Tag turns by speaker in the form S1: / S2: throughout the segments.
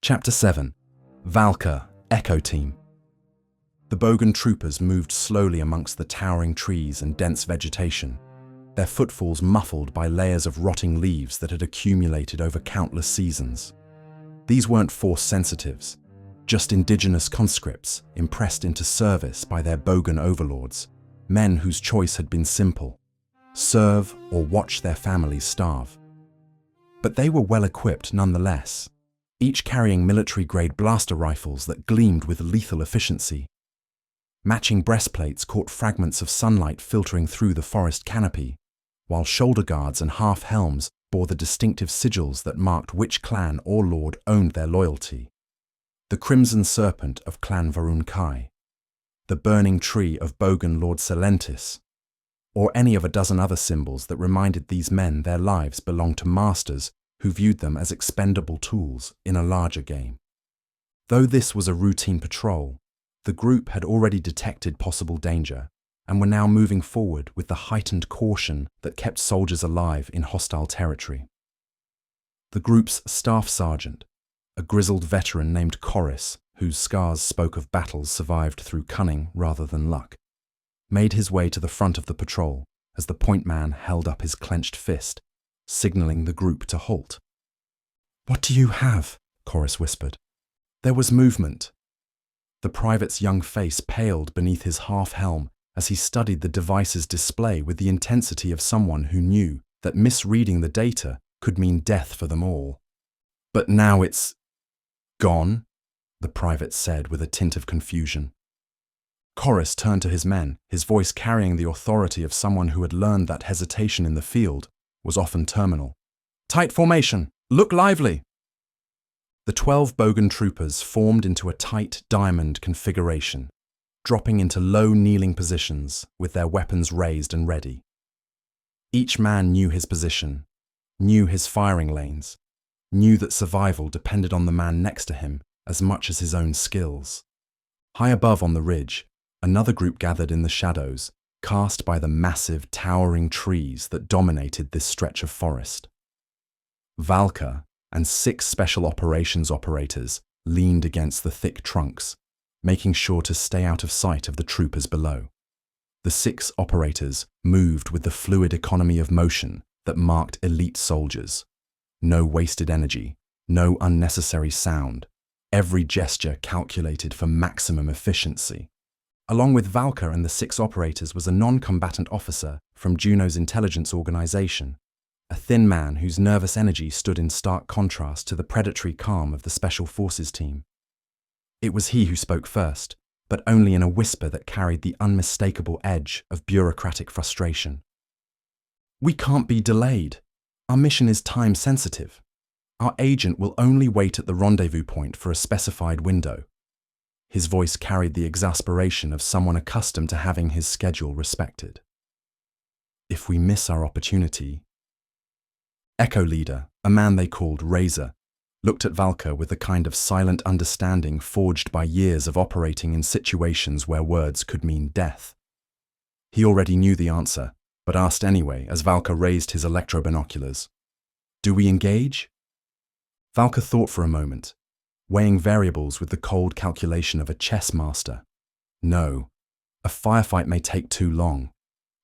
S1: Chapter 7. Valka, Echo Team. The Bogan troopers moved slowly amongst the towering trees and dense vegetation, their footfalls muffled by layers of rotting leaves that had accumulated over countless seasons. These weren't force sensitives, just indigenous conscripts impressed into service by their Bogan overlords, men whose choice had been simple: serve or watch their families starve. But they were well equipped nonetheless, each carrying military-grade blaster rifles that gleamed with lethal efficiency. Matching breastplates caught fragments of sunlight filtering through the forest canopy, while shoulder guards and half-helms bore the distinctive sigils that marked which clan or lord owned their loyalty. The Crimson Serpent of Clan Varun Kai, the Burning Tree of Bogan Lord Selentis, or any of a dozen other symbols that reminded these men their lives belonged to masters who viewed them as expendable tools in a larger game. Though this was a routine patrol, the group had already detected possible danger and were now moving forward with the heightened caution that kept soldiers alive in hostile territory. The group's staff sergeant, a grizzled veteran named Chorus, whose scars spoke of battles survived through cunning rather than luck, made his way to the front of the patrol as the point man held up his clenched fist, signaling the group to halt. "What do you have?" Chorus whispered. There was movement. The private's young face paled beneath his half-helm as he studied the device's display with the intensity of someone who knew that misreading the data could mean death for them all. "But now it's gone," the private said with a tint of confusion. Chorus turned to his men, his voice carrying the authority of someone who had learned that hesitation in the field was often terminal. "Tight formation! Look lively!" The 12 Bogan troopers formed into a tight diamond configuration, dropping into low kneeling positions with their weapons raised and ready. Each man knew his position, knew his firing lanes, knew that survival depended on the man next to him as much as his own skills. High above on the ridge, another group gathered in the shadows, cast by the massive, towering trees that dominated this stretch of forest. Valka and 6 special operations operators leaned against the thick trunks, making sure to stay out of sight of the troopers below. The 6 operators moved with the fluid economy of motion that marked elite soldiers. No wasted energy, no unnecessary sound, every gesture calculated for maximum efficiency. Along with Valka and the 6 operators was a non-combatant officer from Juno's intelligence organization, a thin man whose nervous energy stood in stark contrast to the predatory calm of the Special Forces team. It was he who spoke first, but only in a whisper that carried the unmistakable edge of bureaucratic frustration. "We can't be delayed. Our mission is time-sensitive. Our agent will only wait at the rendezvous point for a specified window." His voice carried the exasperation of someone accustomed to having his schedule respected. "If we miss our opportunity..." Echo Leader, a man they called Razor, looked at Valka with the kind of silent understanding forged by years of operating in situations where words could mean death. He already knew the answer, but asked anyway as Valka raised his electro-binoculars. "Do we engage?" Valka thought for a moment, weighing variables with the cold calculation of a chess master. "No, a firefight may take too long.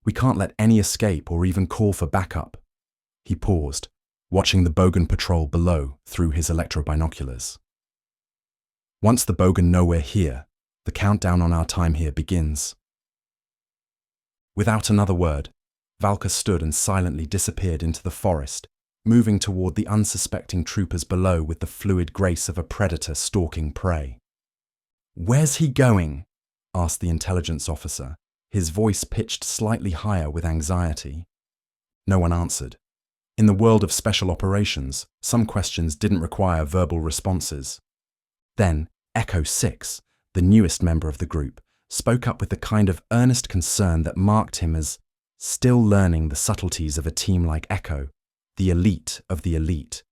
S1: We can't let any escape or even call for backup." He paused, watching the Bogan patrol below through his electro-binoculars. "Once the Bogan know we're here, the countdown on our time here begins." Without another word, Valka stood and silently disappeared into the forest, moving toward the unsuspecting troopers below with the fluid grace of a predator stalking prey. "Where's he going?" asked the intelligence officer, his voice pitched slightly higher with anxiety. No one answered. In the world of special operations, some questions didn't require verbal responses. Then, Echo 6, the newest member of the group, spoke up with the kind of earnest concern that marked him as still learning the subtleties of a team like Echo, the elite of the elite.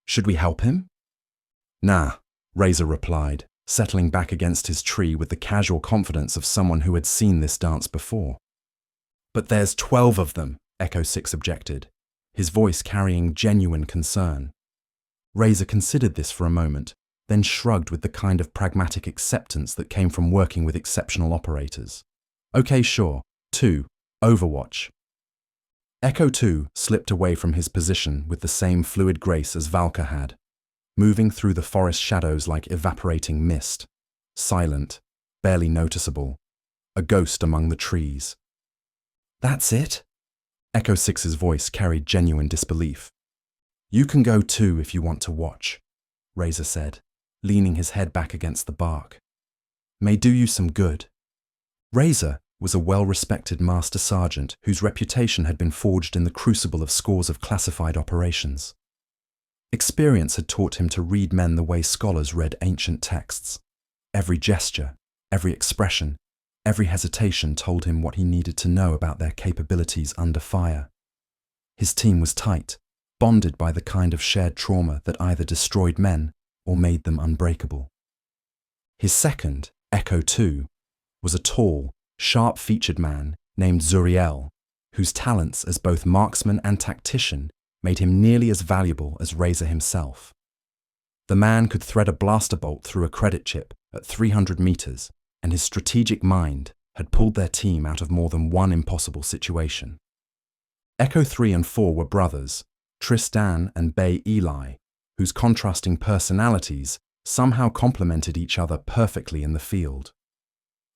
S1: "Should we help him?" "Nah," Razor replied, settling back against his tree with the casual confidence of someone who had seen this dance before. "But there's 12 of them," Echo 6 objected, his voice carrying genuine concern. Razor considered this for a moment, then shrugged with the kind of pragmatic acceptance that came from working with exceptional operators. Okay, sure. 2. Overwatch. Echo 2 slipped away from his position with the same fluid grace as Valka had, moving through the forest shadows like evaporating mist, silent, barely noticeable, a ghost among the trees. That's it? Echo 6's voice carried genuine disbelief. You can go too if you want to watch, Razor said, leaning his head back against the bark. May do you some good. Razor was a well-respected master sergeant whose reputation had been forged in the crucible of scores of classified operations. Experience had taught him to read men the way scholars read ancient texts. Every gesture, every expression, every hesitation told him what he needed to know about their capabilities under fire. His team was tight, bonded by the kind of shared trauma that either destroyed men or made them unbreakable. His second, Echo 2, was a tall, sharp-featured man named Zuriel, whose talents as both marksman and tactician made him nearly as valuable as Razor himself. The man could thread a blaster bolt through a credit chip at 300 meters, and his strategic mind had pulled their team out of more than one impossible situation. Echo 3 and 4 were brothers, Tristan and Bay Eli, whose contrasting personalities somehow complemented each other perfectly in the field.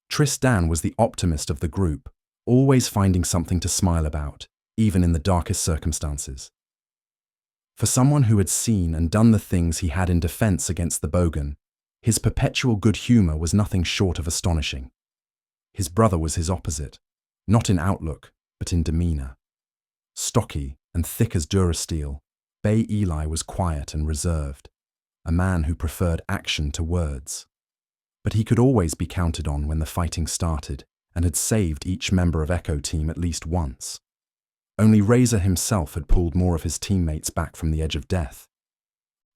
S1: Tristan was the optimist of the group, always finding something to smile about, even in the darkest circumstances. For someone who had seen and done the things he had in defense against the Bogan, his perpetual good humor was nothing short of astonishing. His brother was his opposite, not in outlook, but in demeanor. Stocky and thick as Durasteel, Bay Eli was quiet and reserved, a man who preferred action to words. But he could always be counted on when the fighting started and had saved each member of Echo Team at least once. Only Razor himself had pulled more of his teammates back from the edge of death.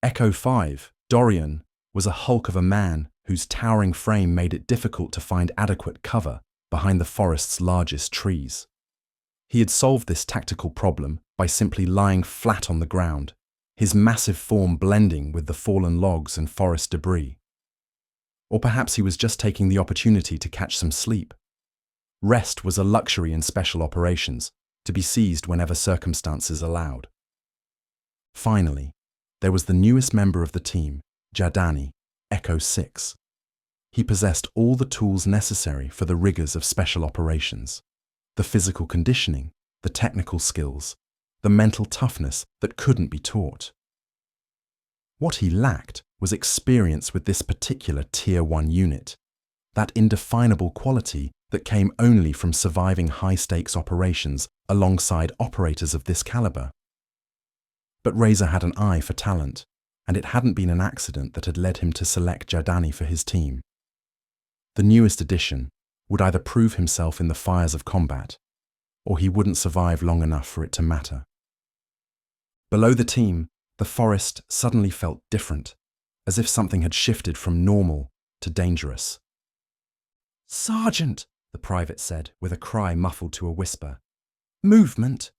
S1: Echo 5, Dorian, was a hulk of a man whose towering frame made it difficult to find adequate cover behind the forest's largest trees. He had solved this tactical problem by simply lying flat on the ground, his massive form blending with the fallen logs and forest debris. Or perhaps he was just taking the opportunity to catch some sleep. Rest was a luxury in special operations, to be seized whenever circumstances allowed. Finally, there was the newest member of the team, Jadani, Echo 6. He possessed all the tools necessary for the rigors of special operations, the physical conditioning, the technical skills, the mental toughness that couldn't be taught. What he lacked was experience with this particular Tier 1 unit, that indefinable quality that came only from surviving high-stakes operations alongside operators of this caliber. But Razor had an eye for talent, and it hadn't been an accident that had led him to select Jadani for his team. The newest addition would either prove himself in the fires of combat, or he wouldn't survive long enough for it to matter. Below the team, the forest suddenly felt different, as if something had shifted from normal to dangerous. "Sergeant," the private said, with a cry muffled to a whisper. "Movement."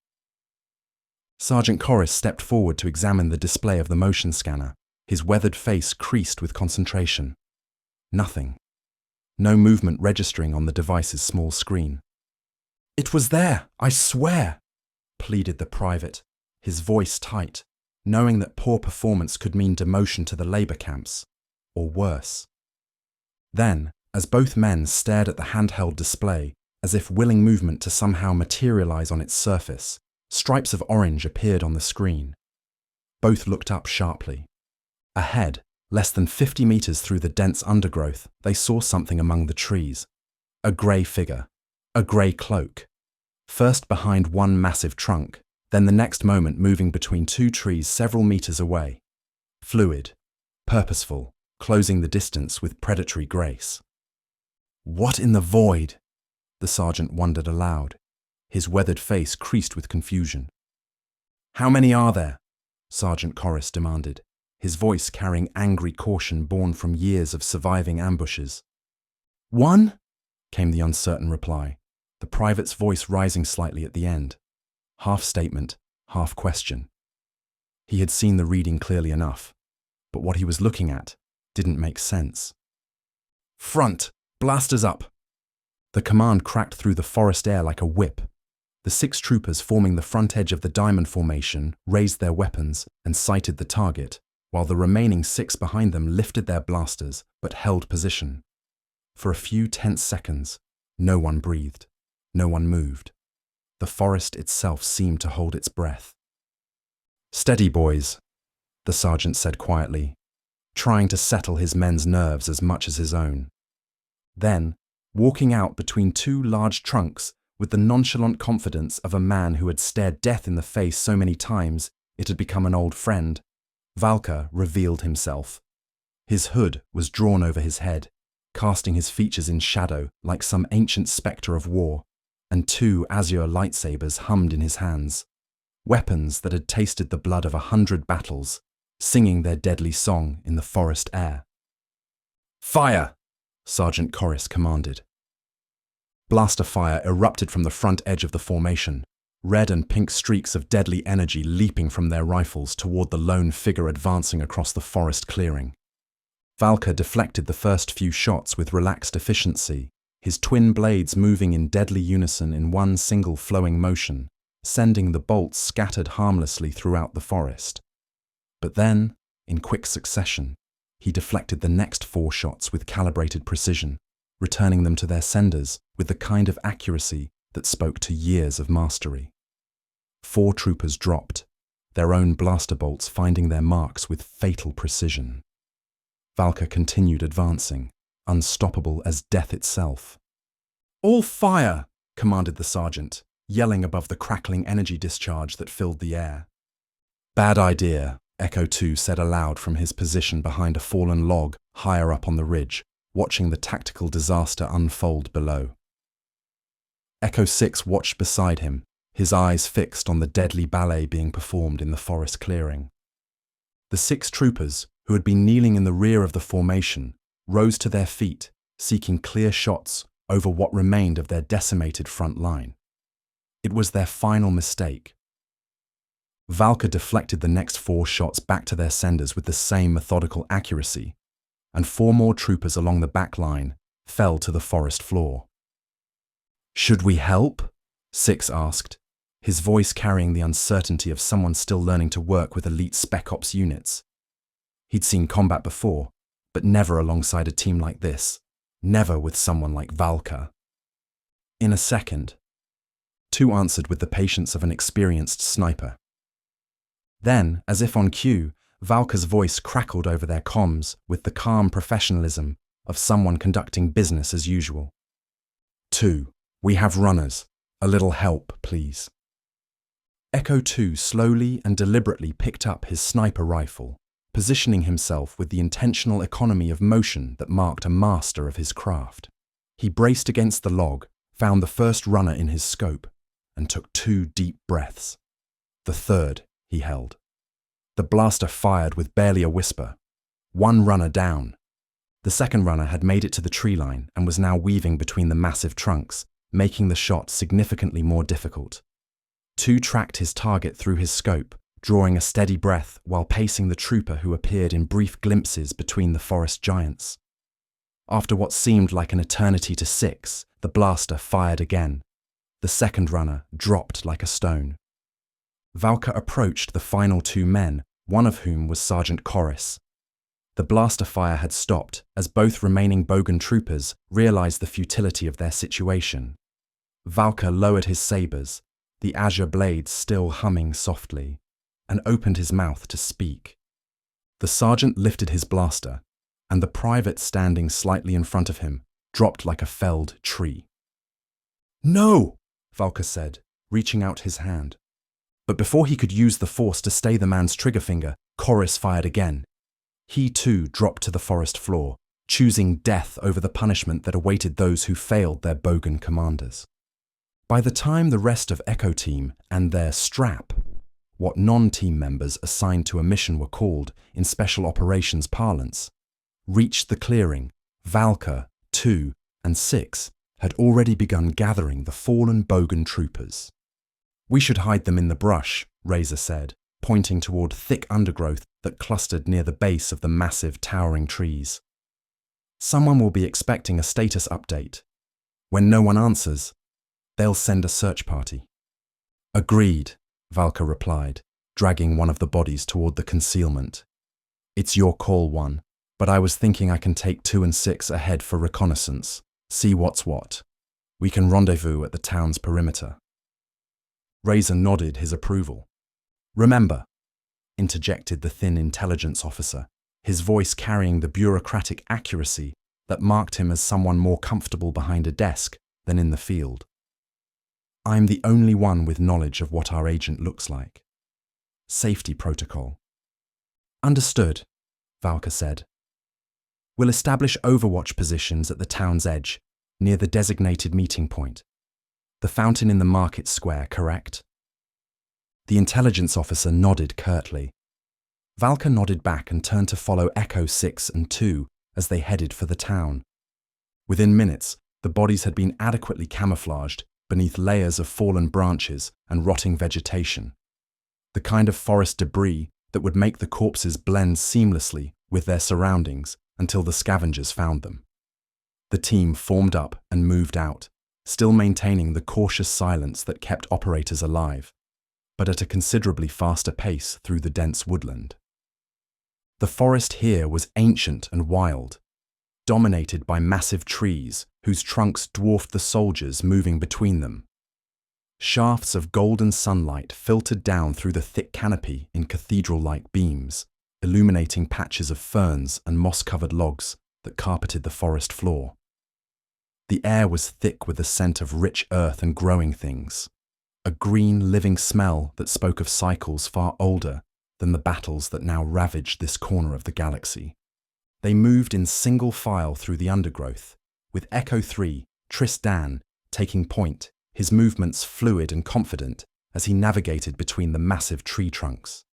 S1: Sergeant Corris stepped forward to examine the display of the motion scanner, his weathered face creased with concentration. Nothing. No movement registering on the device's small screen. "It was there, I swear," pleaded the private, his voice tight, knowing that poor performance could mean demotion to the labor camps, or worse. Then, as both men stared at the handheld display, as if willing movement to somehow materialize on its surface, stripes of orange appeared on the screen. Both looked up sharply. Ahead, less than 50 meters through the dense undergrowth, they saw something among the trees. A grey figure, a grey cloak. First behind one massive trunk, then the next moment moving between two trees several meters away. Fluid, purposeful, closing the distance with predatory grace. "What in the void?" the sergeant wondered aloud, his weathered face creased with confusion. "How many are there?" Sergeant Corris demanded, his voice carrying angry caution born from years of surviving ambushes. "One?" came the uncertain reply, the private's voice rising slightly at the end. Half statement, half question. He had seen the reading clearly enough, but what he was looking at didn't make sense. "Front! Blasters up!" The command cracked through the forest air like a whip. The 6 troopers forming the front edge of the diamond formation raised their weapons and sighted the target, while the remaining 6 behind them lifted their blasters but held position. For a few tense seconds, no one breathed, no one moved. The forest itself seemed to hold its breath. "Steady, boys," the sergeant said quietly, trying to settle his men's nerves as much as his own. Then, walking out between 2 large trunks with the nonchalant confidence of a man who had stared death in the face so many times it had become an old friend, Valka revealed himself. His hood was drawn over his head, casting his features in shadow like some ancient spectre of war, and 2 azure lightsabers hummed in his hands, weapons that had tasted the blood of 100 battles, singing their deadly song in the forest air. "Fire!" Sergeant Corris commanded. Blaster fire erupted from the front edge of the formation, red and pink streaks of deadly energy leaping from their rifles toward the lone figure advancing across the forest clearing. Valka deflected the first few shots with relaxed efficiency, his twin blades moving in deadly unison in one single flowing motion, sending the bolts scattered harmlessly throughout the forest. But then, in quick succession, he deflected the next 4 shots with calibrated precision, returning them to their senders with the kind of accuracy that spoke to years of mastery. 4 troopers dropped, their own blaster bolts finding their marks with fatal precision. Valka continued advancing, unstoppable as death itself. "All fire!" commanded the sergeant, yelling above the crackling energy discharge that filled the air. "Bad idea," Echo 2 said aloud from his position behind a fallen log higher up on the ridge, watching the tactical disaster unfold below. Echo 6 watched beside him, his eyes fixed on the deadly ballet being performed in the forest clearing. The 6 troopers, who had been kneeling in the rear of the formation, rose to their feet, seeking clear shots over what remained of their decimated front line. It was their final mistake. Valka deflected the next 4 shots back to their senders with the same methodical accuracy, and 4 more troopers along the back line fell to the forest floor. "Should we help?" 6 asked, his voice carrying the uncertainty of someone still learning to work with elite Spec Ops units. He'd seen combat before, but never alongside a team like this, never with someone like Valka. In a second, 2 answered with the patience of an experienced sniper. Then, as if on cue, Valka's voice crackled over their comms with the calm professionalism of someone conducting business as usual. 2, we have runners. A little help, please." Echo 2 slowly and deliberately picked up his sniper rifle, positioning himself with the intentional economy of motion that marked a master of his craft. He braced against the log, found the first runner in his scope, and took 2 deep breaths. The third he held. The blaster fired with barely a whisper. 1 runner down. The second runner had made it to the tree line and was now weaving between the massive trunks, making the shot significantly more difficult. 2 tracked his target through his scope, drawing a steady breath while pacing the trooper who appeared in brief glimpses between the forest giants. After what seemed like an eternity to 6, the blaster fired again. The second runner dropped like a stone. Valka approached the final 2 men, one of whom was Sergeant Corris. The blaster fire had stopped as both remaining Bogan troopers realized the futility of their situation. Valka lowered his sabers, the azure blades still humming softly, and opened his mouth to speak. The sergeant lifted his blaster, and the private standing slightly in front of him dropped like a felled tree. "No!" Valka said, reaching out his hand. But before he could use the force to stay the man's trigger finger, Corris fired again. He too dropped to the forest floor, choosing death over the punishment that awaited those who failed their Bogan commanders. By the time the rest of Echo Team and their strap, what non-team members assigned to a mission were called in special operations parlance, reached the clearing, Valka, 2, and 6 had already begun gathering the fallen Bogan troopers. "We should hide them in the brush," Razor said, pointing toward thick undergrowth that clustered near the base of the massive towering trees. Someone will be expecting a status update. When no one answers, they'll send a search party. Agreed, Valka replied, dragging one of the bodies toward the concealment. It's your call, one, but I was thinking I can take 2 and 6 ahead for reconnaissance, see what's what. We can rendezvous at the town's perimeter. Razor nodded his approval. Remember, interjected the thin intelligence officer, his voice carrying the bureaucratic accuracy that marked him as someone more comfortable behind a desk than in the field. I'm the only one with knowledge of what our agent looks like. Safety protocol. Understood, Valka said. We'll establish overwatch positions at the town's edge, near the designated meeting point. The fountain in the market square, correct? The intelligence officer nodded curtly. Valka nodded back and turned to follow Echo 6 and 2 as they headed for the town. Within minutes, the bodies had been adequately camouflaged beneath layers of fallen branches and rotting vegetation, the kind of forest debris that would make the corpses blend seamlessly with their surroundings until the scavengers found them. The team formed up and moved out, still maintaining the cautious silence that kept operators alive, but at a considerably faster pace through the dense woodland. The forest here was ancient and wild, dominated by massive trees whose trunks dwarfed the soldiers moving between them. Shafts of golden sunlight filtered down through the thick canopy in cathedral-like beams, illuminating patches of ferns and moss-covered logs that carpeted the forest floor. The air was thick with the scent of rich earth and growing things, a green, living smell that spoke of cycles far older than the battles that now ravaged this corner of the galaxy. They moved in single file through the undergrowth, with Echo 3, Tristan, taking point, his movements fluid and confident as he navigated between the massive tree trunks.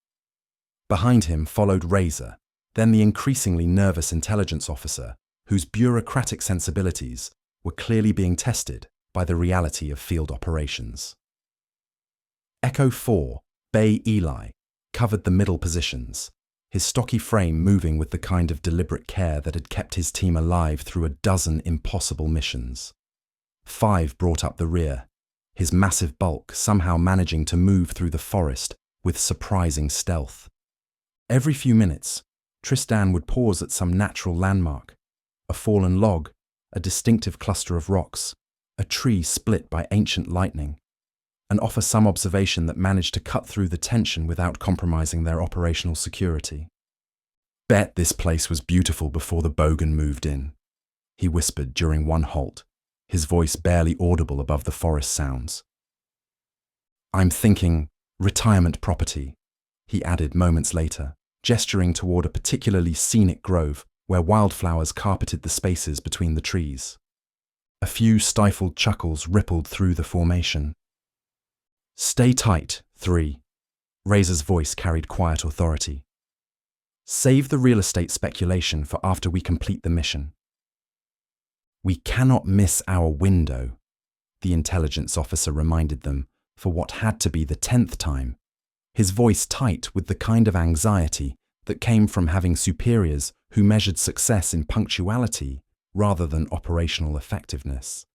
S1: Behind him followed Razor, then the increasingly nervous intelligence officer, whose bureaucratic sensibilities were clearly being tested by the reality of field operations. Echo 4, Bay Eli, covered the middle positions, his stocky frame moving with the kind of deliberate care that had kept his team alive through a dozen impossible missions. 5 brought up the rear, his massive bulk somehow managing to move through the forest with surprising stealth. Every few minutes, Tristan would pause at some natural landmark, a fallen log, a distinctive cluster of rocks, a tree split by ancient lightning, and offer some observation that managed to cut through the tension without compromising their operational security. Bet this place was beautiful before the Bogan moved in, he whispered during one halt, his voice barely audible above the forest sounds. I'm thinking retirement property, he added moments later, gesturing toward a particularly scenic grove where wildflowers carpeted the spaces between the trees. A few stifled chuckles rippled through the formation. Stay tight, 3. Razor's voice carried quiet authority. Save the real estate speculation for after we complete the mission. We cannot miss our window, the intelligence officer reminded them for what had to be the 10th time, his voice tight with the kind of anxiety that came from having superiors who measured success in punctuality rather than operational effectiveness.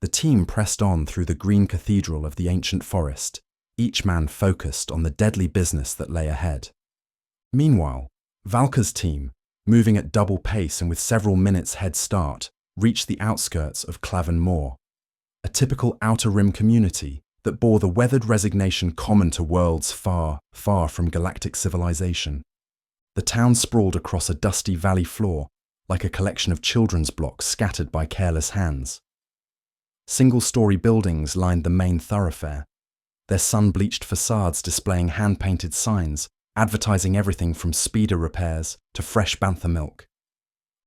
S1: The team pressed on through the green cathedral of the ancient forest, each man focused on the deadly business that lay ahead. Meanwhile, Valka's team, moving at double pace and with several minutes' head start, reached the outskirts of Clavan Moor, a typical outer rim community that bore the weathered resignation common to worlds far, far from galactic civilization. The town sprawled across a dusty valley floor, like a collection of children's blocks scattered by careless hands. Single-story buildings lined the main thoroughfare, their sun-bleached facades displaying hand-painted signs, advertising everything from speeder repairs to fresh bantha milk.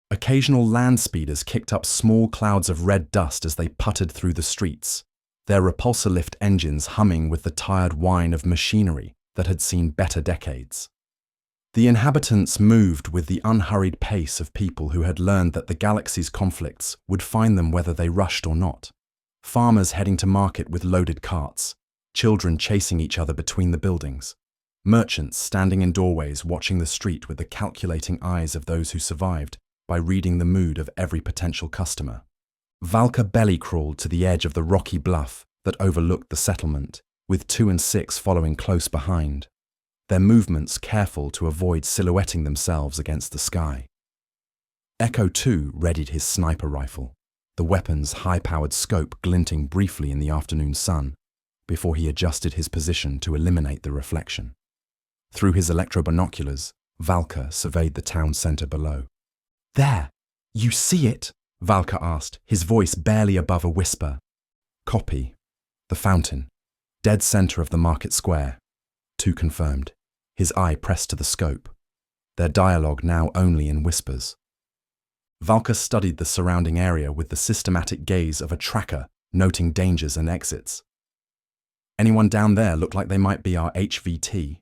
S1: Occasional land speeders kicked up small clouds of red dust as they puttered through the streets, their repulsor lift engines humming with the tired whine of machinery that had seen better decades. The inhabitants moved with the unhurried pace of people who had learned that the galaxy's conflicts would find them whether they rushed or not. Farmers heading to market with loaded carts, children chasing each other between the buildings, Merchants standing in doorways watching the street with the calculating eyes of those who survived by reading the mood of every potential customer. Valka belly crawled to the edge of the rocky bluff that overlooked the settlement, with 2 and 6 following close behind, their movements careful to avoid silhouetting themselves against the sky. Echo 2 readied his sniper rifle, the weapon's high-powered scope glinting briefly in the afternoon sun, before he adjusted his position to eliminate the reflection. Through his electrobinoculars, Valka surveyed the town centre below. "There! You see it?" Valka asked, his voice barely above a whisper. "Copy. The fountain. Dead centre of the market square." 2 confirmed, his eye pressed to the scope, their dialogue now only in whispers. Valka studied the surrounding area with the systematic gaze of a tracker noting dangers and exits. "Anyone down there look like they might be our HVT?"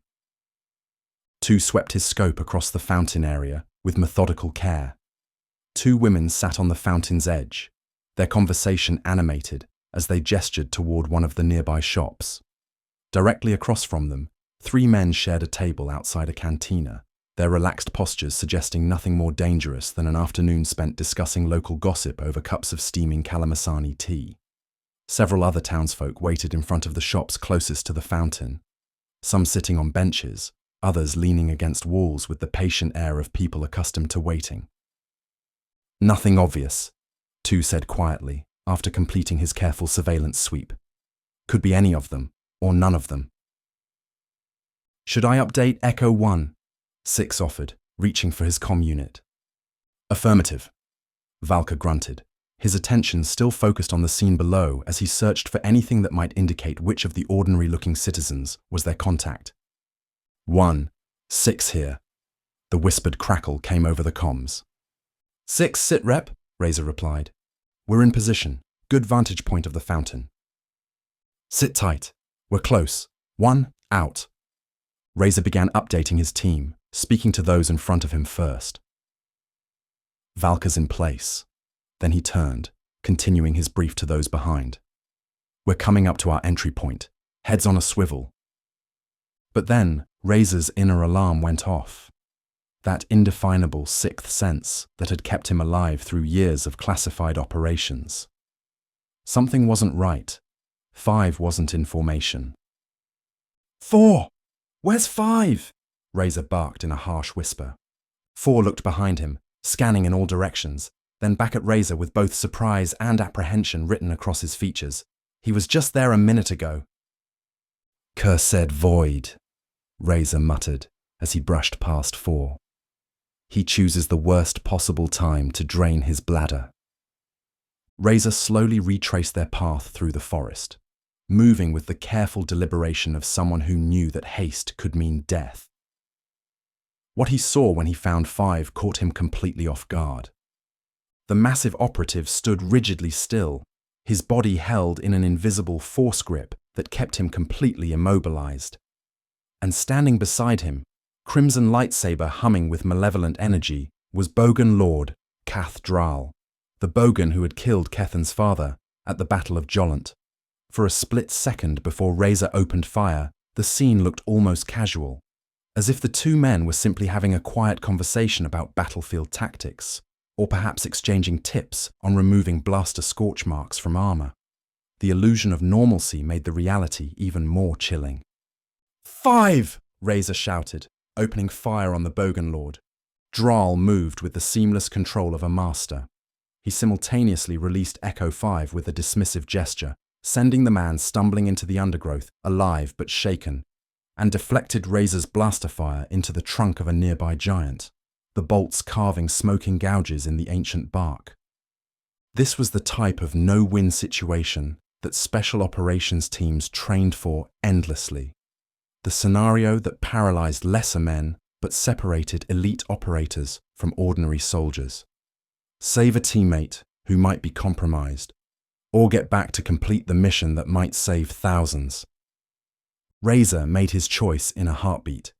S1: 2 swept his scope across the fountain area with methodical care. 2 women sat on the fountain's edge, their conversation animated as they gestured toward one of the nearby shops. Directly across from them, 3 men shared a table outside a cantina, their relaxed postures suggesting nothing more dangerous than an afternoon spent discussing local gossip over cups of steaming Kalamasani tea. Several other townsfolk waited in front of the shops closest to the fountain, some sitting on benches, others leaning against walls with the patient air of people accustomed to waiting. "Nothing obvious," 2 said quietly after completing his careful surveillance sweep. "Could be any of them, or none of them." "Should I update Echo 1? 6 offered, reaching for his comm unit. "Affirmative," Valka grunted, his attention still focused on the scene below as he searched for anything that might indicate which of the ordinary-looking citizens was their contact. 1, 6 here. The whispered crackle came over the comms. 6 sit rep, Razor replied. "We're in position. Good vantage point of the fountain." "Sit tight. We're close. 1, out." Razor began updating his team, speaking to those in front of him first. "Valka's in place." Then he turned, continuing his brief to those behind. "We're coming up to our entry point, heads on a swivel." But then Razor's inner alarm went off. That indefinable 6th sense that had kept him alive through years of classified operations. Something wasn't right. 5 wasn't in formation. 4! Where's 5? Razor barked in a harsh whisper. 4 looked behind him, scanning in all directions, then back at Razor with both surprise and apprehension written across his features. He was just there a minute ago. "Cursed void," Razor muttered as he brushed past 4. "He chooses the worst possible time to drain his bladder." Razor slowly retraced their path through the forest, moving with the careful deliberation of someone who knew that haste could mean death. What he saw when he found 5 caught him completely off guard. The massive operative stood rigidly still, his body held in an invisible force grip that kept him completely immobilized. And standing beside him, crimson lightsaber humming with malevolent energy, was Bogan Lord, Kath Dral, the Bogan who had killed Kethan's father at the Battle of Jollant. For a split second before Razor opened fire, the scene looked almost casual, as if the 2 men were simply having a quiet conversation about battlefield tactics, or perhaps exchanging tips on removing blaster scorch marks from armor. The illusion of normalcy made the reality even more chilling. 5! Razor shouted, opening fire on the Bogan Lord. Dral moved with the seamless control of a master. He simultaneously released Echo 5 with a dismissive gesture, sending the man stumbling into the undergrowth, alive but shaken, and deflected Razor's blaster fire into the trunk of a nearby giant, the bolts carving smoking gouges in the ancient bark. This was the type of no-win situation that special operations teams trained for endlessly. The scenario that paralyzed lesser men but separated elite operators from ordinary soldiers. Save a teammate who might be compromised, or get back to complete the mission that might save thousands. Razor made his choice in a heartbeat.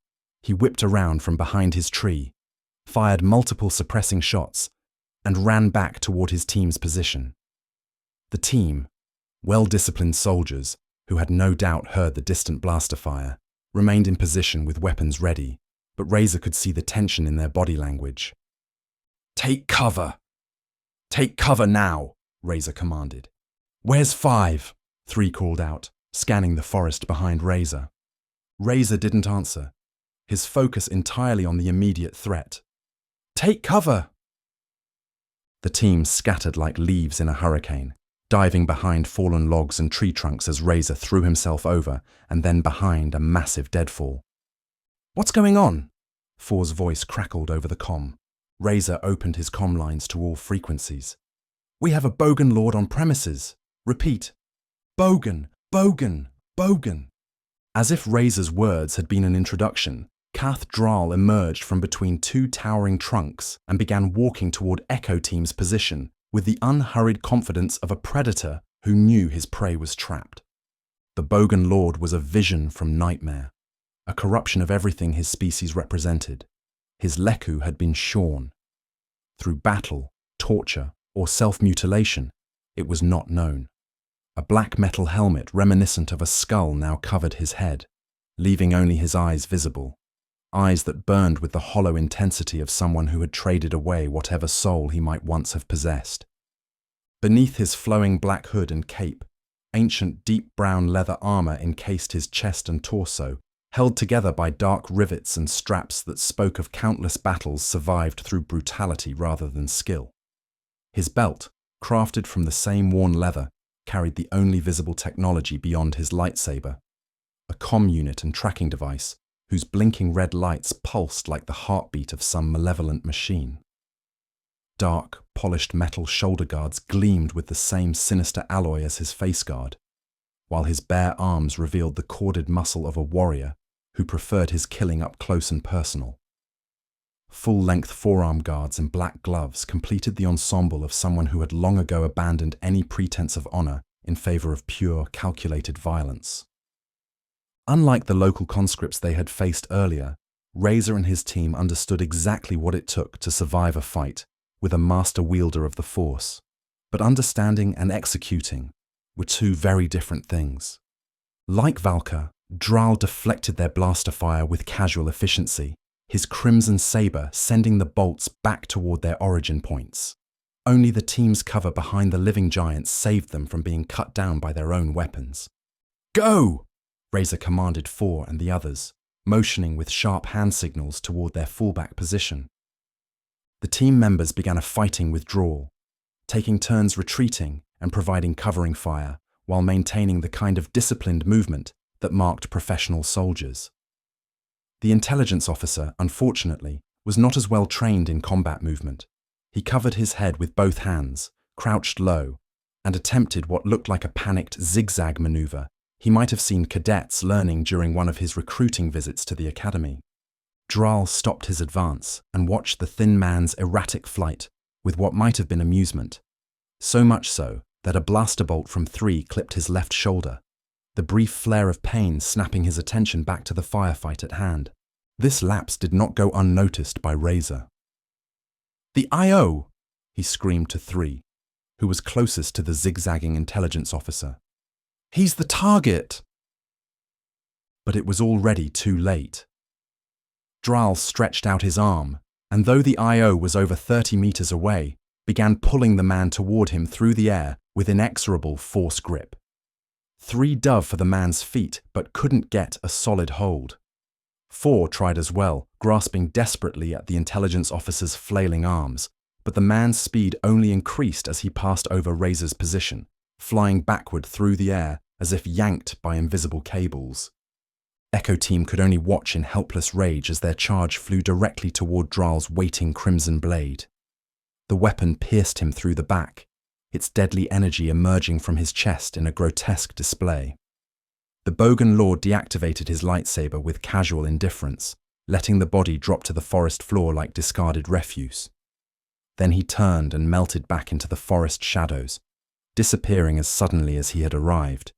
S1: He whipped around from behind his tree, fired multiple suppressing shots, and ran back toward his team's position. The team, well-disciplined soldiers who had no doubt heard the distant blaster fire, remained in position with weapons ready, but Razor could see the tension in their body language. "Take cover! Take cover now!" Razor commanded. "Where's 5?" 3 called out, scanning the forest behind Razor. Razor didn't answer, his focus entirely on the immediate threat. "Take cover!" The team scattered like leaves in a hurricane, diving behind fallen logs and tree trunks as Razor threw himself over and then behind a massive deadfall. "What's going on?" 4's voice crackled over the comm. Razor opened his comm lines to all frequencies. "We have a Bogan Lord on premises. Repeat, Bogan, Bogan, Bogan." As if Razor's words had been an introduction, Cathedral emerged from between 2 towering trunks and began walking toward Echo Team's position with the unhurried confidence of a predator who knew his prey was trapped. The Bogan Lord was a vision from nightmare, a corruption of everything his species represented. His Leku had been shorn. Through battle, torture, or self-mutilation, it was not known. A black metal helmet reminiscent of a skull now covered his head, leaving only his eyes visible. Eyes that burned with the hollow intensity of someone who had traded away whatever soul he might once have possessed. Beneath his flowing black hood and cape, ancient deep brown leather armor encased his chest and torso, held together by dark rivets and straps that spoke of countless battles survived through brutality rather than skill. His belt, crafted from the same worn leather, carried the only visible technology beyond his lightsaber, a comm unit and tracking device whose blinking red lights pulsed like the heartbeat of some malevolent machine. Dark, polished metal shoulder guards gleamed with the same sinister alloy as his face guard, while his bare arms revealed the corded muscle of a warrior who preferred his killing up close and personal. Full-length forearm guards and black gloves completed the ensemble of someone who had long ago abandoned any pretense of honor in favor of pure, calculated violence. Unlike the local conscripts they had faced earlier, Razor and his team understood exactly what it took to survive a fight with a master wielder of the Force. But understanding and executing were 2 very different things. Like Valka, Dral deflected their blaster fire with casual efficiency, his crimson saber sending the bolts back toward their origin points. Only the team's cover behind the living giants saved them from being cut down by their own weapons. "Go!" Razor commanded 4 and the others, motioning with sharp hand signals toward their fallback position. The team members began a fighting withdrawal, taking turns retreating and providing covering fire while maintaining the kind of disciplined movement that marked professional soldiers. The intelligence officer, unfortunately, was not as well trained in combat movement. He covered his head with both hands, crouched low, and attempted what looked like a panicked zigzag maneuver he might have seen cadets learning during one of his recruiting visits to the academy. Dral stopped his advance and watched the thin man's erratic flight with what might have been amusement, so much so that a blaster bolt from 3 clipped his left shoulder, the brief flare of pain snapping his attention back to the firefight at hand. This lapse did not go unnoticed by Razor. "The IO!" he screamed to 3, who was closest to the zigzagging intelligence officer. "He's the target!" But it was already too late. Dral stretched out his arm, and though the IO was over 30 meters away, began pulling the man toward him through the air with inexorable force grip. 3 dove for the man's feet, but couldn't get a solid hold. 4 tried as well, grasping desperately at the intelligence officer's flailing arms, but the man's speed only increased as he passed over Razor's position, flying backward through the air as if yanked by invisible cables. Echo Team could only watch in helpless rage as their charge flew directly toward Dral's waiting crimson blade. The weapon pierced him through the back, its deadly energy emerging from his chest in a grotesque display. The Bogan Lord deactivated his lightsaber with casual indifference, letting the body drop to the forest floor like discarded refuse. Then he turned and melted back into the forest shadows, disappearing as suddenly as he had arrived.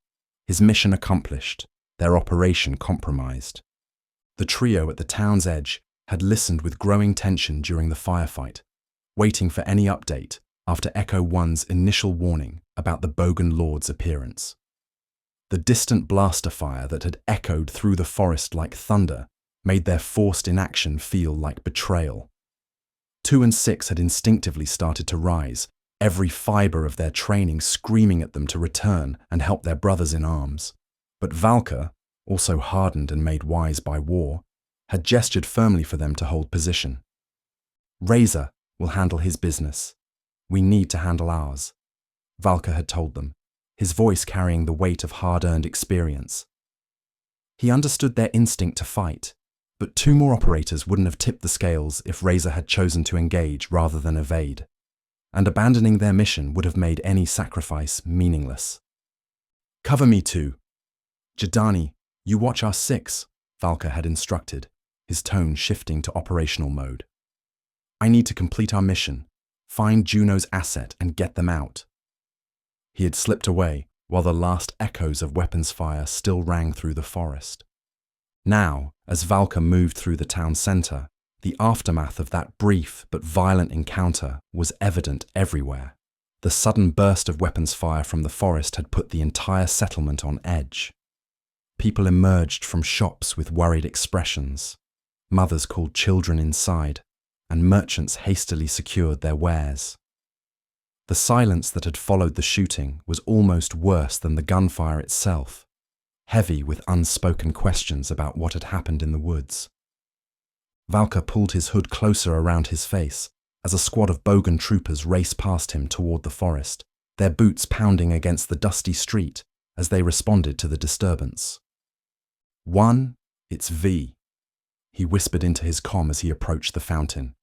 S1: His mission accomplished, their operation compromised. The trio at the town's edge had listened with growing tension during the firefight, waiting for any update after Echo 1's initial warning about the Bogan Lord's appearance. The distant blaster fire that had echoed through the forest like thunder made their forced inaction feel like betrayal. 2 and 6 had instinctively started to rise, every fibre of their training screaming at them to return and help their brothers in arms. But Valka, also hardened and made wise by war, had gestured firmly for them to hold position. Razor will handle his business. We need to handle ours, Valka had told them, his voice carrying the weight of hard-earned experience. He understood their instinct to fight, but 2 more operators wouldn't have tipped the scales if Razor had chosen to engage rather than evade, and abandoning their mission would have made any sacrifice meaningless. Cover me 2. Jadani, you watch our 6, Valka had instructed, his tone shifting to operational mode. I need to complete our mission, find Juno's asset and get them out. He had slipped away while the last echoes of weapons fire still rang through the forest. Now, as Valka moved through the town centre, the aftermath of that brief but violent encounter was evident everywhere. The sudden burst of weapons fire from the forest had put the entire settlement on edge. People emerged from shops with worried expressions. Mothers called children inside, and merchants hastily secured their wares. The silence that had followed the shooting was almost worse than the gunfire itself, heavy with unspoken questions about what had happened in the woods. Valka pulled his hood closer around his face as a squad of Bogan troopers raced past him toward the forest, their boots pounding against the dusty street as they responded to the disturbance. 1, it's V, he whispered into his comm as he approached the fountain.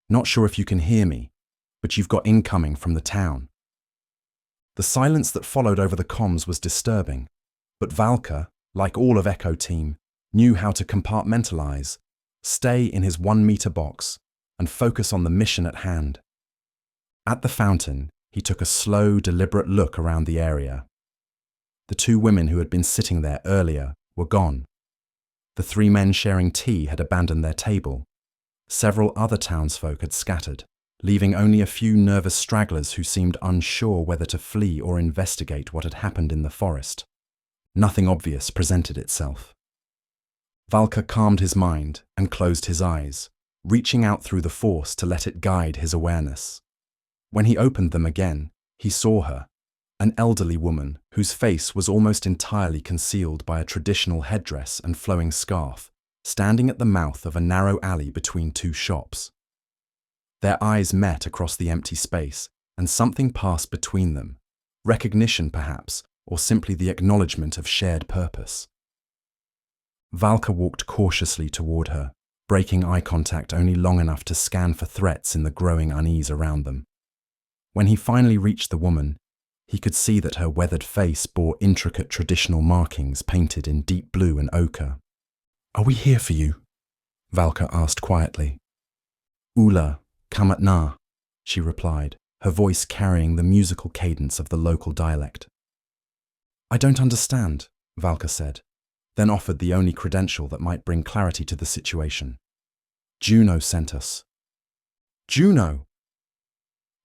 S1: Not sure if you can hear me, but you've got incoming from the town. The silence that followed over the comms was disturbing, but Valka, like all of Echo Team, knew how to compartmentalize, stay in his 1-meter box, and focus on the mission at hand. At the fountain, he took a slow, deliberate look around the area. The 2 women who had been sitting there earlier were gone. The 3 men sharing tea had abandoned their table. Several other townsfolk had scattered, leaving only a few nervous stragglers who seemed unsure whether to flee or investigate what had happened in the forest. Nothing obvious presented itself. Valka calmed his mind and closed his eyes, reaching out through the force to let it guide his awareness. When he opened them again, he saw her, an elderly woman whose face was almost entirely concealed by a traditional headdress and flowing scarf, standing at the mouth of a narrow alley between 2 shops. Their eyes met across the empty space, and something passed between them, recognition perhaps, or simply the acknowledgement of shared purpose. Valka walked cautiously toward her, breaking eye contact only long enough to scan for threats in the growing unease around them. When he finally reached the woman, he could see that her weathered face bore intricate traditional markings painted in deep blue and ochre. "Are we here for you?" Valka asked quietly. "Ula, kamatna," she replied, her voice carrying the musical cadence of the local dialect. "I don't understand," Valka said, then offered the only credential that might bring clarity to the situation. "Juno sent us." "Juno?"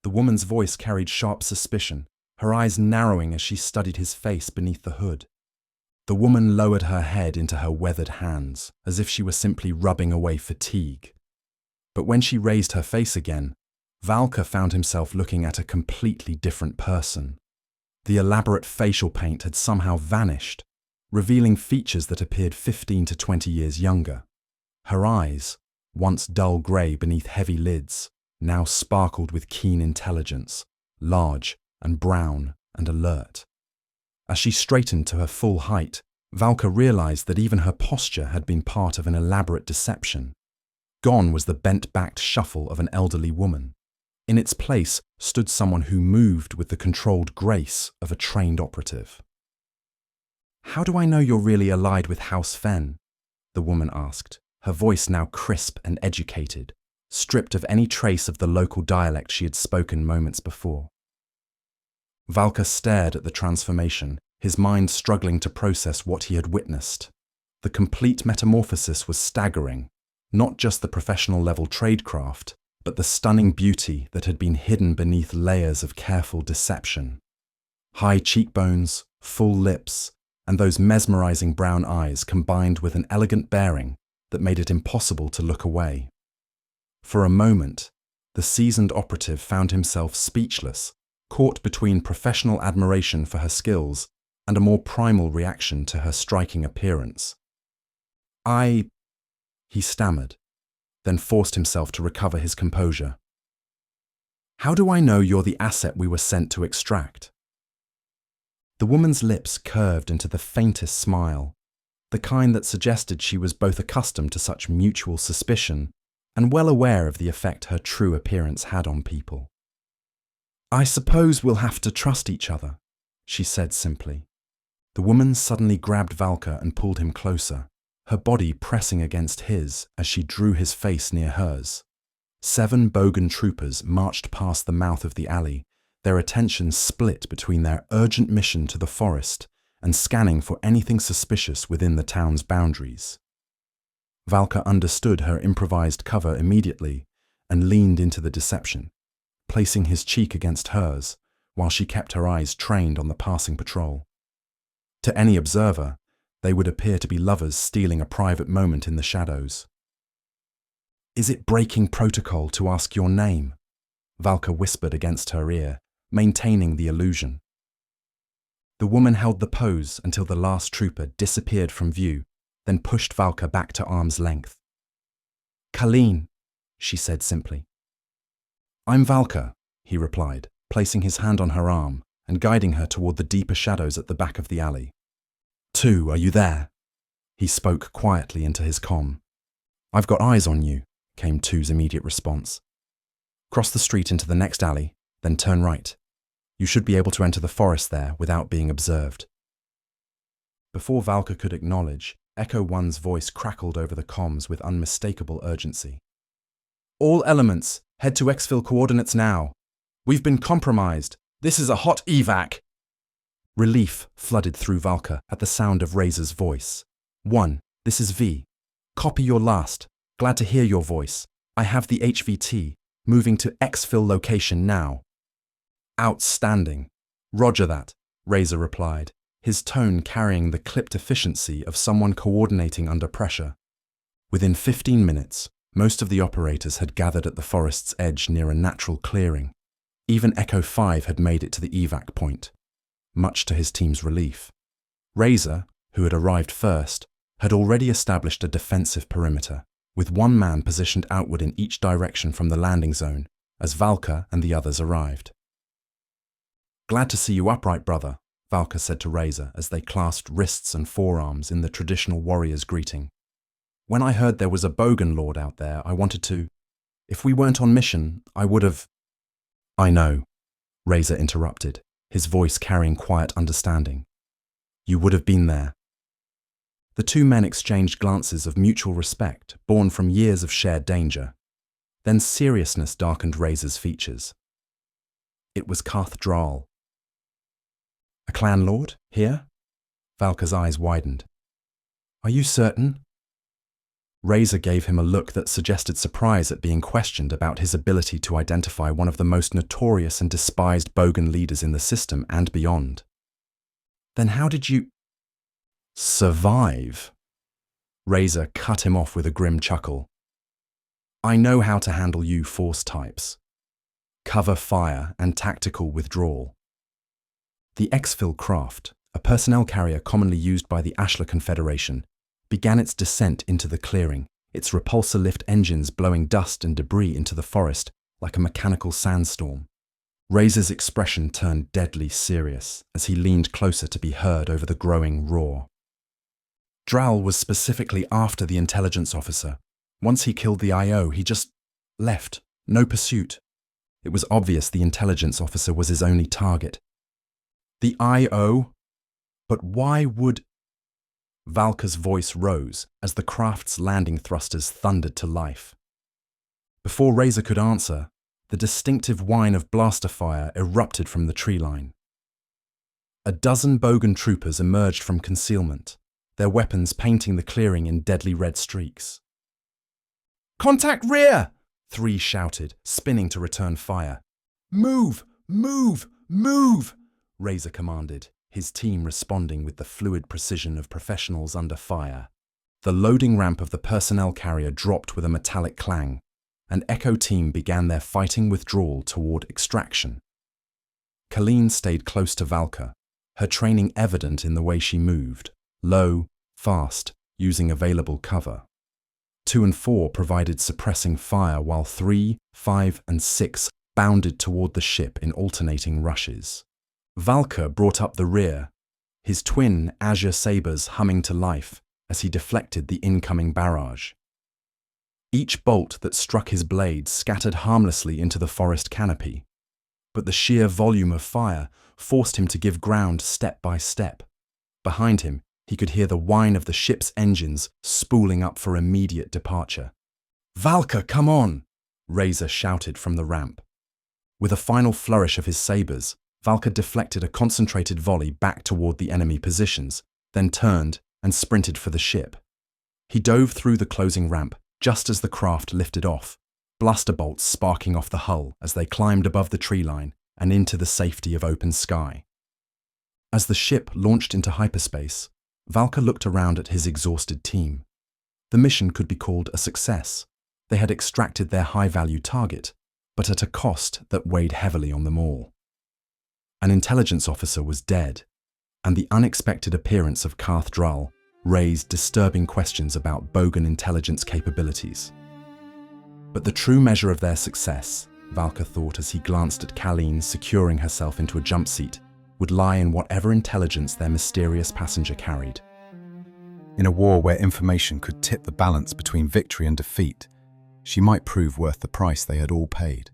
S1: The woman's voice carried sharp suspicion, her eyes narrowing as she studied his face beneath the hood. The woman lowered her head into her weathered hands, as if she were simply rubbing away fatigue. But when she raised her face again, Valka found himself looking at a completely different person. The elaborate facial paint had somehow vanished, revealing features that appeared 15 to 20 years younger. Her eyes, once dull grey beneath heavy lids, now sparkled with keen intelligence, large and brown and alert. As she straightened to her full height, Valka realized that even her posture had been part of an elaborate deception. Gone was the bent-backed shuffle of an elderly woman. In its place stood someone who moved with the controlled grace of a trained operative. "How do I know you're really allied with House Fen?" the woman asked, her voice now crisp and educated, stripped of any trace of the local dialect she had spoken moments before. Valka stared at the transformation, his mind struggling to process what he had witnessed. The complete metamorphosis was staggering, not just the professional-level tradecraft, but the stunning beauty that had been hidden beneath layers of careful deception. High cheekbones, full lips, and those mesmerizing brown eyes combined with an elegant bearing that made it impossible to look away. For a moment, the seasoned operative found himself speechless, caught between professional admiration for her skills and a more primal reaction to her striking appearance. He stammered, then forced himself to recover his composure. How do I know you're the asset we were sent to extract? The woman's lips curved into the faintest smile, the kind that suggested she was both accustomed to such mutual suspicion and well aware of the effect her true appearance had on people. I suppose we'll have to trust each other, she said simply. The woman suddenly grabbed Valka and pulled him closer, her body pressing against his as she drew his face near hers. 7 Bogan troopers marched past the mouth of the alley, their attention split between their urgent mission to the forest and scanning for anything suspicious within the town's boundaries. Valka understood her improvised cover immediately and leaned into the deception, placing his cheek against hers while she kept her eyes trained on the passing patrol. To any observer, they would appear to be lovers stealing a private moment in the shadows. Is it breaking protocol to ask your name? Valka whispered against her ear, maintaining the illusion. The woman held the pose until the last trooper disappeared from view, then pushed Valka back to arm's length. Colleen, she said simply. I'm Valka, he replied, placing his hand on her arm and guiding her toward the deeper shadows at the back of the alley. 2, are you there? He spoke quietly into his comm. I've got eyes on you, came 2's immediate response. Cross the street into the next alley, then turn right. You should be able to enter the forest there without being observed. Before Valka could acknowledge, Echo 1's voice crackled over the comms with unmistakable urgency. All elements, head to exfil coordinates now. We've been compromised. This is a hot evac. Relief flooded through Valka at the sound of Razor's voice. 1, this is V. Copy your last. Glad to hear your voice. I have the HVT. Moving to exfil location now. Outstanding. Roger that, Razor replied, his tone carrying the clipped efficiency of someone coordinating under pressure. Within 15 minutes, most of the operators had gathered at the forest's edge near a natural clearing. Even Echo 5 had made it to the evac point, much to his team's relief. Razor, who had arrived first, had already established a defensive perimeter, with 1 man positioned outward in each direction from the landing zone, as Valka and the others arrived. Glad to see you upright, brother, Valka said to Razor as they clasped wrists and forearms in the traditional warrior's greeting. When I heard there was a Bogan lord out there, I wanted to. If we weren't on mission, I would have. I know, Razor interrupted, his voice carrying quiet understanding. You would have been there. The 2 men exchanged glances of mutual respect, born from years of shared danger. Then seriousness darkened Razor's features. It was Karth Dral. A clan lord, here? Valka's eyes widened. Are you certain? Razor gave him a look that suggested surprise at being questioned about his ability to identify one of the most notorious and despised Bogan leaders in the system and beyond. Then how did you survive? Razor cut him off with a grim chuckle. I know how to handle you force types. Cover fire and tactical withdrawal. The exfil craft, a personnel carrier commonly used by the Ashla Confederation, began its descent into the clearing, its repulsor lift engines blowing dust and debris into the forest like a mechanical sandstorm. Razor's expression turned deadly serious as he leaned closer to be heard over the growing roar. Dral was specifically after the intelligence officer. Once he killed the IO, he just left, no pursuit. It was obvious the intelligence officer was his only target. The IO? But why would... Valka's voice rose as the craft's landing thrusters thundered to life. Before Razor could answer, the distinctive whine of blaster fire erupted from the tree line. A dozen Bogan troopers emerged from concealment, their weapons painting the clearing in deadly red streaks. Contact rear! 3 shouted, spinning to return fire. Move! Move! Move! Razor commanded, his team responding with the fluid precision of professionals under fire. The loading ramp of the personnel carrier dropped with a metallic clang, and Echo Team began their fighting withdrawal toward extraction. Colleen stayed close to Valka, her training evident in the way she moved, low, fast, using available cover. 2 and 4 provided suppressing fire while 3, 5, and 6 bounded toward the ship in alternating rushes. Valka brought up the rear, his twin azure sabers humming to life as he deflected the incoming barrage. Each bolt that struck his blade scattered harmlessly into the forest canopy, but the sheer volume of fire forced him to give ground step by step. Behind him, he could hear the whine of the ship's engines spooling up for immediate departure. "Valka, come on!" Razor shouted from the ramp. With a final flourish of his sabers, Valka deflected a concentrated volley back toward the enemy positions, then turned and sprinted for the ship. He dove through the closing ramp just as the craft lifted off, bluster bolts sparking off the hull as they climbed above the tree line and into the safety of open sky. As the ship launched into hyperspace, Valka looked around at his exhausted team. The mission could be called a success. They had extracted their high-value target, but at a cost that weighed heavily on them all. An intelligence officer was dead, and the unexpected appearance of Karth Drall raised disturbing questions about Bogan intelligence capabilities. But the true measure of their success, Valka thought as he glanced at Colleen securing herself into a jump seat, would lie in whatever intelligence their mysterious passenger carried.
S2: In a war where information could tip the balance between victory and defeat, she might prove worth the price they had all paid.